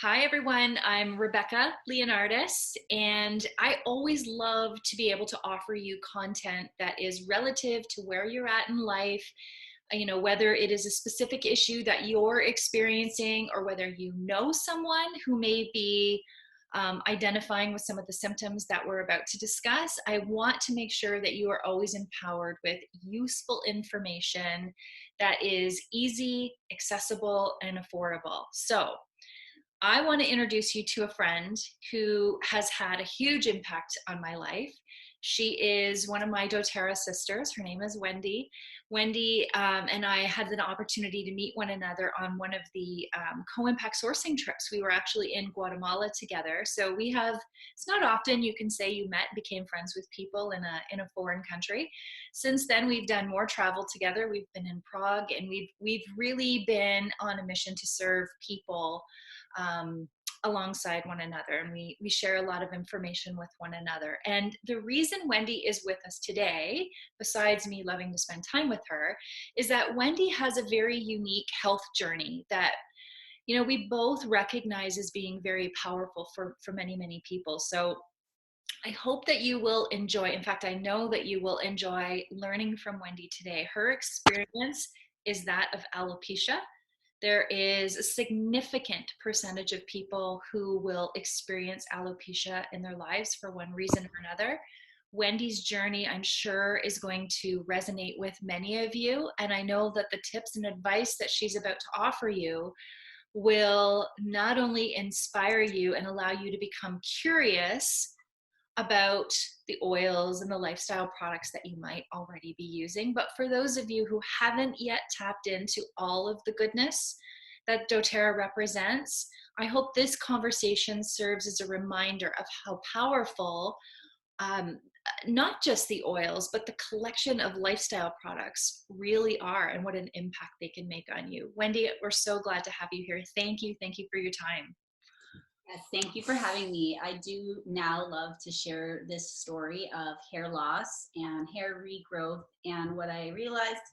Hi, everyone. I'm Rebecca Leonardis, and I always love to be able to offer you content that is relative to where you're at in life. Whether it is a specific issue that you're experiencing or whether you know someone who may be identifying with some of the symptoms that we're about to discuss, I want to make sure that you are always empowered with useful information that is easy, accessible, and affordable. So, I want to introduce you to a friend who has had a huge impact on my life. She is one of my doTERRA sisters. Her name is Wendy. Wendy and I had an opportunity to meet one another on one of the co-impact sourcing trips. We were actually in Guatemala together. So it's not often you can say you met and became friends with people in a foreign country. Since then, we've done more travel together. We've been in Prague, and we've really been on a mission to serve people um, alongside one another, and we share a lot of information with one another. And the reason Wendy is with us today, besides me loving to spend time with her, is that Wendy has a very unique health journey that we both recognize as being very powerful for many people. So I hope that you will enjoy, in fact, I know that you will enjoy learning from Wendy today. Her experience is that of alopecia. There is a significant percentage of people who will experience alopecia in their lives for one reason or another. Wendy's journey, I'm sure, is going to resonate with many of you. And I know that the tips and advice that she's about to offer you will not only inspire you and allow you to become curious about the oils and the lifestyle products that you might already be using. But for those of you who haven't yet tapped into all of the goodness that doTERRA represents, I hope this conversation serves as a reminder of how powerful not just the oils, but the collection of lifestyle products really are and what an impact they can make on you. Wendy, we're so glad to have you here. Thank you. Thank you for your time. Yes, thank you for having me. I do now love to share this story of hair loss and hair regrowth. And what I realized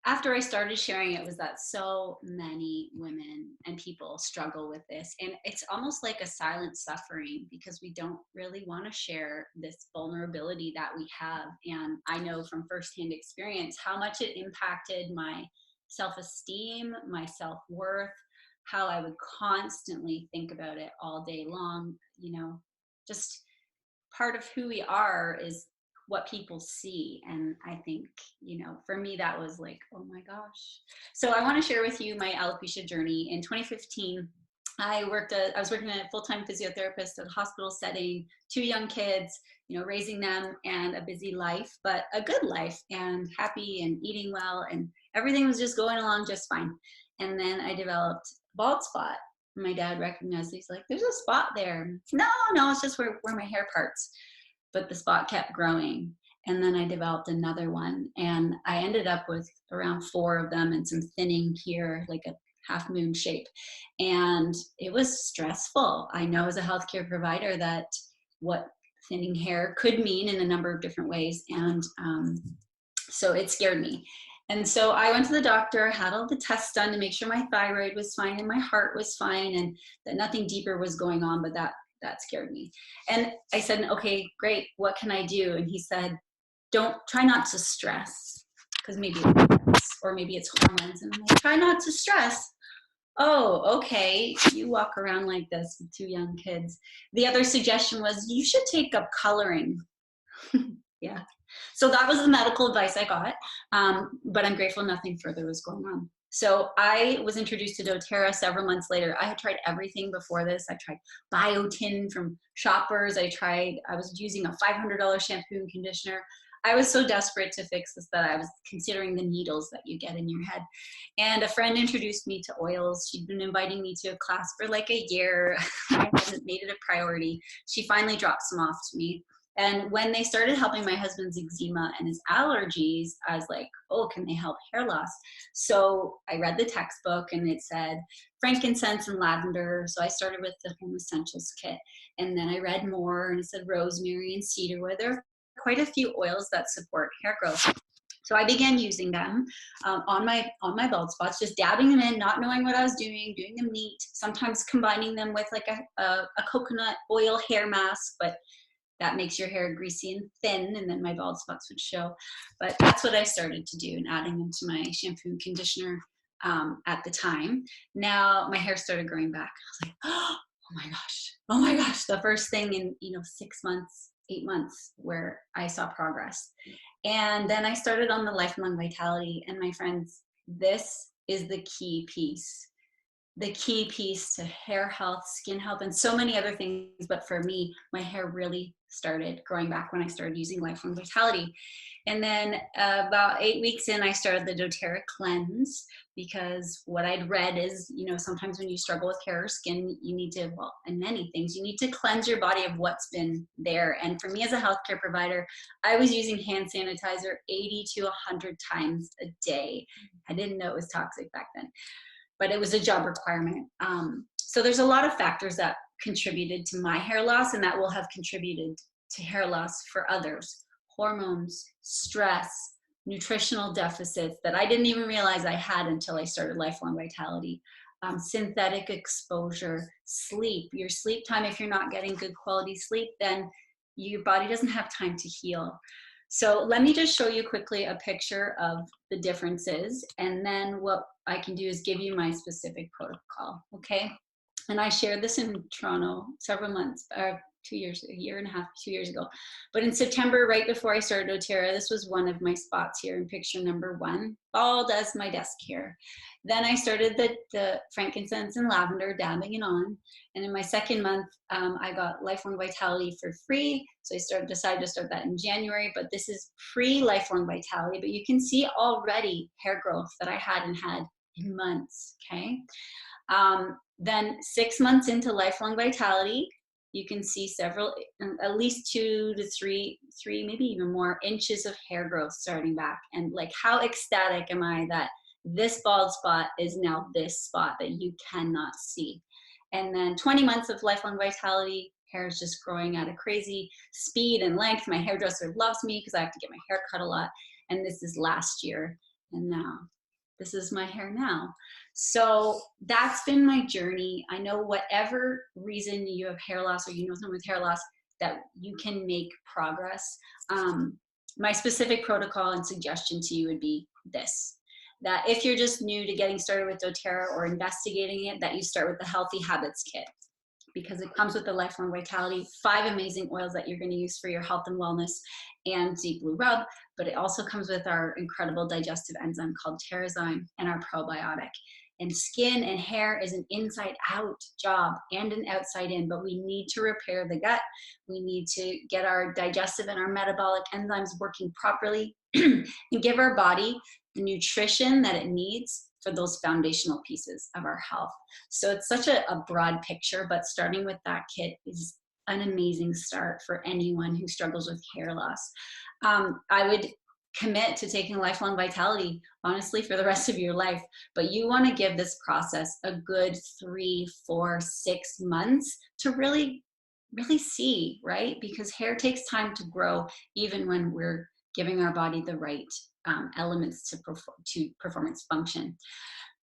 after I started sharing it was that so many women and people struggle with this. And it's almost like a silent suffering because we don't really want to share this vulnerability that we have. And I know from firsthand experience how much it impacted my self-esteem, my self-worth, how I would constantly think about it all day long. Just part of who we are is what people see. And I think, for me, that was like, oh my gosh. So I want to share with you my alopecia journey. In 2015, I was working as a full-time physiotherapist at a hospital setting, two young kids, raising them, and a busy life, but a good life, and happy and eating well, and everything was just going along just fine. And then I developed a bald spot. My dad recognized it. He's like, there's a spot there. No, it's just where my hair parts. But the spot kept growing. And then I developed another one. And I ended up with around 4 of them and some thinning here, like a half moon shape. And it was stressful. I know as a healthcare provider that what thinning hair could mean in a number of different ways. And so it scared me. And so I went to the doctor, had all the tests done to make sure my thyroid was fine and my heart was fine and that nothing deeper was going on, but that scared me. And I said, okay, great, what can I do? And he said, try not to stress, because maybe it's or maybe it's hormones. And I'm like, try not to stress. Oh, okay, you walk around like this with 2 young kids. The other suggestion was you should take up coloring. Yeah. So that was the medical advice I got, but I'm grateful nothing further was going on. So I was introduced to doTERRA several months later. I had tried everything before this. I tried Biotin from Shoppers. I was using a $500 shampoo and conditioner. I was so desperate to fix this that I was considering the needles that you get in your head. And a friend introduced me to oils. She'd been inviting me to a class for like a year. I hadn't made it a priority. She finally dropped some off to me. And when they started helping my husband's eczema and his allergies, I was like, oh, can they help hair loss? So I read the textbook and it said frankincense and lavender. So I started with the Home Essentials kit. And then I read more and it said rosemary and cedarwood. There are quite a few oils that support hair growth. So I began using them on my bald spots, just dabbing them in, not knowing what I was doing them neat, sometimes combining them with like a coconut oil hair mask, but that makes your hair greasy and thin, and then my bald spots would show. But that's what I started to do, and adding them to my shampoo and conditioner at the time. Now my hair started growing back. I was like, oh my gosh, the first thing in 6 months, 8 months where I saw progress. And then I started on the Lifelong Vitality, and my friends, this is the key piece to hair health, skin health, and so many other things. But for me, my hair really started growing back when I started using Lifelong Vitality. And then about 8 weeks in, I started the doTERRA cleanse, because what I'd read is, sometimes when you struggle with hair or skin, you need to, and many things, you need to cleanse your body of what's been there. And for me as a healthcare provider, I was using hand sanitizer 80 to 100 times a day. I didn't know it was toxic back then, but it was a job requirement. So there's a lot of factors that contributed to my hair loss, and that will have contributed to hair loss for others. Hormones, stress, nutritional deficits that I didn't even realize I had until I started Lifelong Vitality. Synthetic exposure, sleep, your sleep time. If you're not getting good quality sleep, then your body doesn't have time to heal. So let me just show you quickly a picture of the differences, and then what I can do is give you my specific protocol, okay? And I shared this in Toronto several months, 2 years, a year and a half, 2 years ago. But in September, right before I started doTERRA, this was one of my spots here in picture number 1, bald as my desk here. Then I started the frankincense and lavender, dabbing it on. And in my second month, I got Lifelong Vitality for free. So I decided to start that in January, but this is pre-Lifelong Vitality. But you can see already hair growth that I hadn't had in months, okay? Then 6 months into Lifelong Vitality, you can see at least 2 to 3, maybe even more inches of hair growth starting back. And like, how ecstatic am I that this bald spot is now this spot that you cannot see. And then 20 months of Lifelong Vitality, hair is just growing at a crazy speed and length. My hairdresser loves me because I have to get my hair cut a lot. And this is last year. And now this is my hair now. So that's been my journey. I know whatever reason you have hair loss, or someone with hair loss, that you can make progress. My specific protocol and suggestion to you would be this: that if you're just new to getting started with doTERRA or investigating it, that you start with the Healthy Habits Kit, because it comes with the Lifelong Vitality, 5 amazing oils that you're going to use for your health and wellness, and Deep Blue Rub. But it also comes with our incredible digestive enzyme called Terrazyme, and our probiotic. And skin and hair is an inside out job and an outside in, but we need to repair the gut. We need to get our digestive and our metabolic enzymes working properly and give our body the nutrition that it needs for those foundational pieces of our health. So it's such a broad picture, but starting with that kit is an amazing start for anyone who struggles with hair loss. I would commit to taking Lifelong Vitality, honestly, for the rest of your life, but you want to give this process a good 3, 4, 6 months to really see, right? Because hair takes time to grow, even when we're giving our body the right elements to perform its function.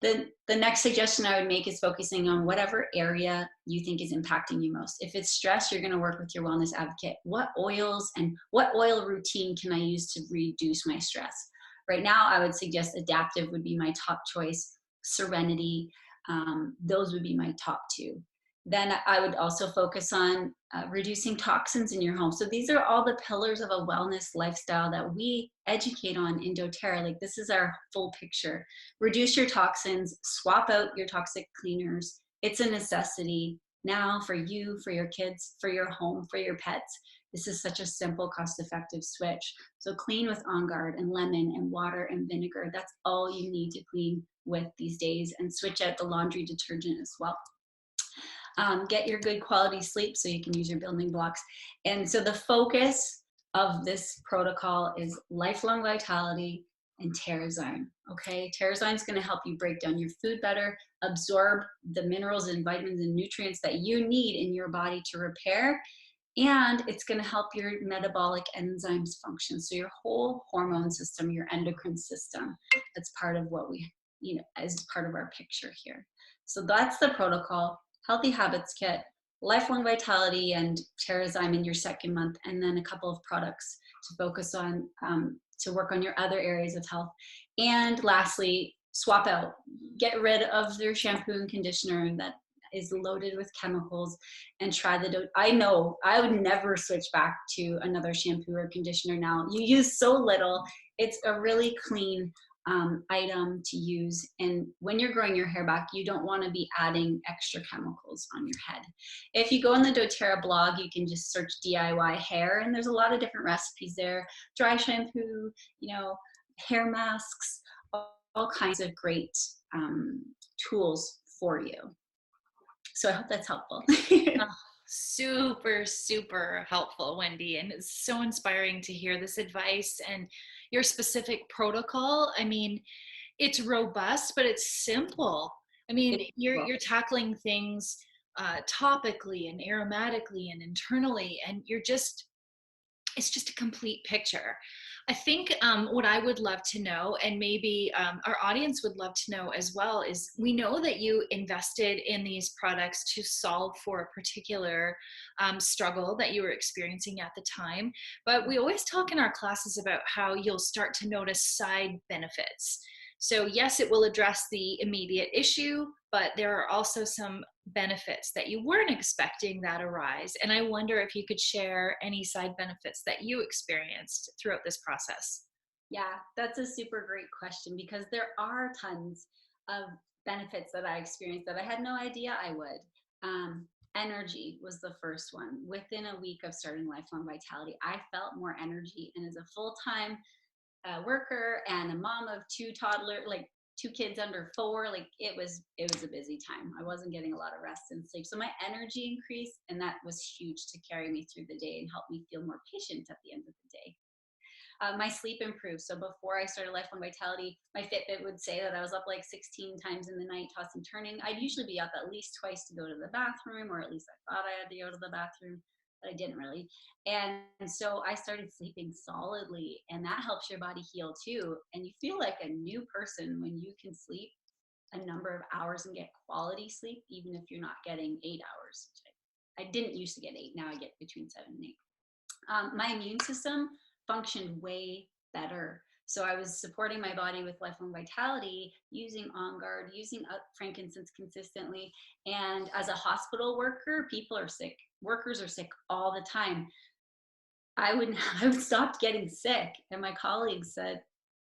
The next suggestion I would make is focusing on whatever area you think is impacting you most. If it's stress, you're going to work with your wellness advocate. What oils and what oil routine can I use to reduce my stress? Right now, I would suggest Adaptive would be my top choice. Serenity, those would be my top 2. Then I would also focus on reducing toxins in your home. So these are all the pillars of a wellness lifestyle that we educate on in doTERRA. Like, this is our full picture. Reduce your toxins, swap out your toxic cleaners. It's a necessity now for you, for your kids, for your home, for your pets. This is such a simple, cost-effective switch. So clean with On Guard and lemon and water and vinegar. That's all you need to clean with these days, and switch out the laundry detergent as well. Get your good quality sleep so you can use your building blocks. And so the focus of this protocol is Lifelong Vitality and Terrazyme, okay? Terrazyme is going to help you break down your food better, absorb the minerals and vitamins and nutrients that you need in your body to repair, and it's going to help your metabolic enzymes function. So your whole hormone system, your endocrine system, that's part of what we, as part of our picture here. So that's the protocol: Healthy Habits Kit, Lifelong Vitality, and Terrazyme in your second month, and then a couple of products to focus on, to work on your other areas of health. And lastly, swap out, get rid of their shampoo and conditioner that is loaded with chemicals, and try the I know I would never switch back to another shampoo or conditioner now. You use so little. It's a really clean item to use. And when you're growing your hair back, you don't want to be adding extra chemicals on your head. If you go on the doTERRA blog, you can just search DIY hair, and there's a lot of different recipes there. Dry shampoo, hair masks, all kinds of great tools for you. So I hope that's helpful. Oh, super, super helpful, Wendy. And it's so inspiring to hear this advice and your specific protocol. I mean, it's robust, but it's simple. I mean, you're tackling things topically and aromatically and internally, and it's just a complete picture. I think what I would love to know, and maybe our audience would love to know as well, is we know that you invested in these products to solve for a particular struggle that you were experiencing at the time. But we always talk in our classes about how you'll start to notice side benefits. So yes, it will address the immediate issue, but there are also some benefits that you weren't expecting that arise. And I wonder if you could share any side benefits that you experienced throughout this process. Yeah, that's a super great question, because there are tons of benefits that I experienced that I had no idea I would. Energy was the first one. Within a week of starting Lifelong Vitality, I felt more energy. And as a full-time worker and a mom of two kids under 4, it was a busy time. I wasn't getting a lot of rest and sleep, so my energy increased, and that was huge to carry me through the day and help me feel more patient at the end of the day. My sleep improved. So before I started Lifelong Vitality, my Fitbit would say that I was up like 16 times in the night, tossing, turning. I'd usually be up at least twice to go to the bathroom, or at least I thought I had to go to the bathroom, but I didn't really. And so I started sleeping solidly, and that helps your body heal too. And you feel like a new person when you can sleep a number of hours and get quality sleep, even if you're not getting 8 hours. I didn't used to get 8. Now I get between 7 and 8. My immune system functioned way better. So I was supporting my body with Lifelong Vitality, using On Guard, using frankincense consistently. And as a hospital worker, people are sick. Workers are sick all the time. I would stop getting sick. And my colleagues said,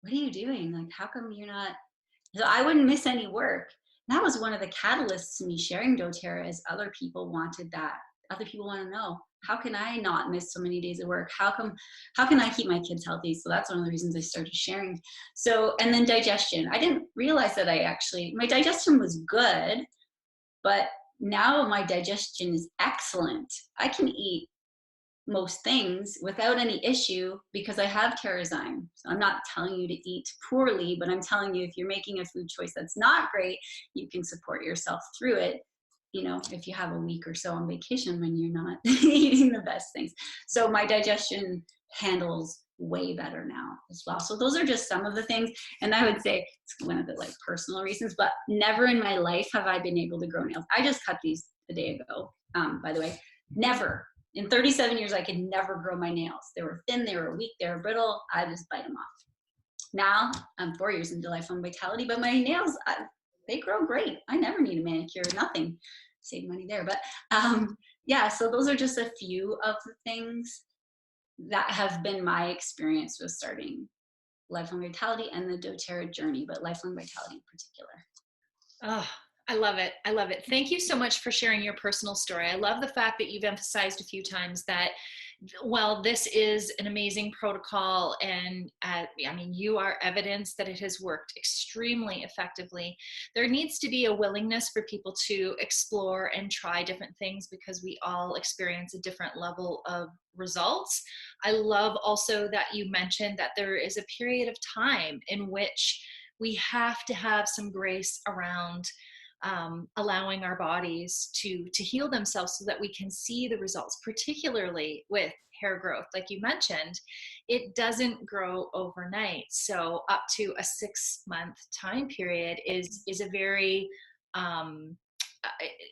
"What are you doing? Like, how come you're not?" So I wouldn't miss any work. That was one of the catalysts to me sharing doTERRA, is other people wanted that. Other people want to know, how can I not miss so many days of work? How can I keep my kids healthy? So that's one of the reasons I started sharing. So, and then digestion. I didn't realize that my digestion was good, but now my digestion is excellent. I can eat most things without any issue because I have Terrazyme. So I'm not telling you to eat poorly, but I'm telling you, if you're making a food choice that's not great, you can support yourself through it. If you have a week or so on vacation when you're not eating the best things. So my digestion handles way better now as well. So those are just some of the things. And I would say it's one of the personal reasons, but never in my life have I been able to grow nails. I just cut these a day ago, by the way. Never. In 37 years, I could never grow my nails. They were thin, they were weak, they were brittle. I just bite them off. Now I'm 4 years into Lifelong Vitality, but my nails, they grow great. I never need a manicure, nothing. Save money there. But yeah, so those are just a few of the things that have been my experience with starting Lifelong Vitality and the doTERRA journey, but Lifelong Vitality in particular. Oh, I love it. I love it. Thank you so much for sharing your personal story. I love the fact that you've emphasized a few times that, well, this is an amazing protocol, and you are evidence that it has worked extremely effectively. There needs to be a willingness for people to explore and try different things, because we all experience a different level of results. I love also that you mentioned that there is a period of time in which we have to have some grace around allowing our bodies to heal themselves so that we can see the results, particularly with hair growth. Like you mentioned, it doesn't grow overnight. So up to a 6-month time period is a very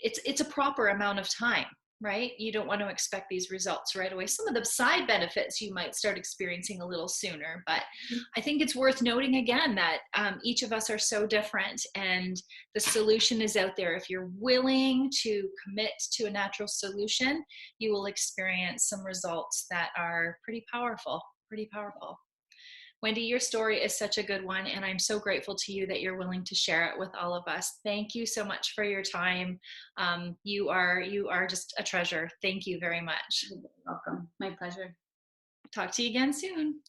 it's a proper amount of time, right? You don't want to expect these results right away. Some of the side benefits you might start experiencing a little sooner, but I think it's worth noting again that each of us are so different, and the solution is out there. If you're willing to commit to a natural solution, you will experience some results that are pretty powerful, pretty powerful. Wendy, your story is such a good one, and I'm so grateful to you that you're willing to share it with all of us. Thank you so much for your time. You are just a treasure. Thank you very much. You're welcome. My pleasure. Talk to you again soon.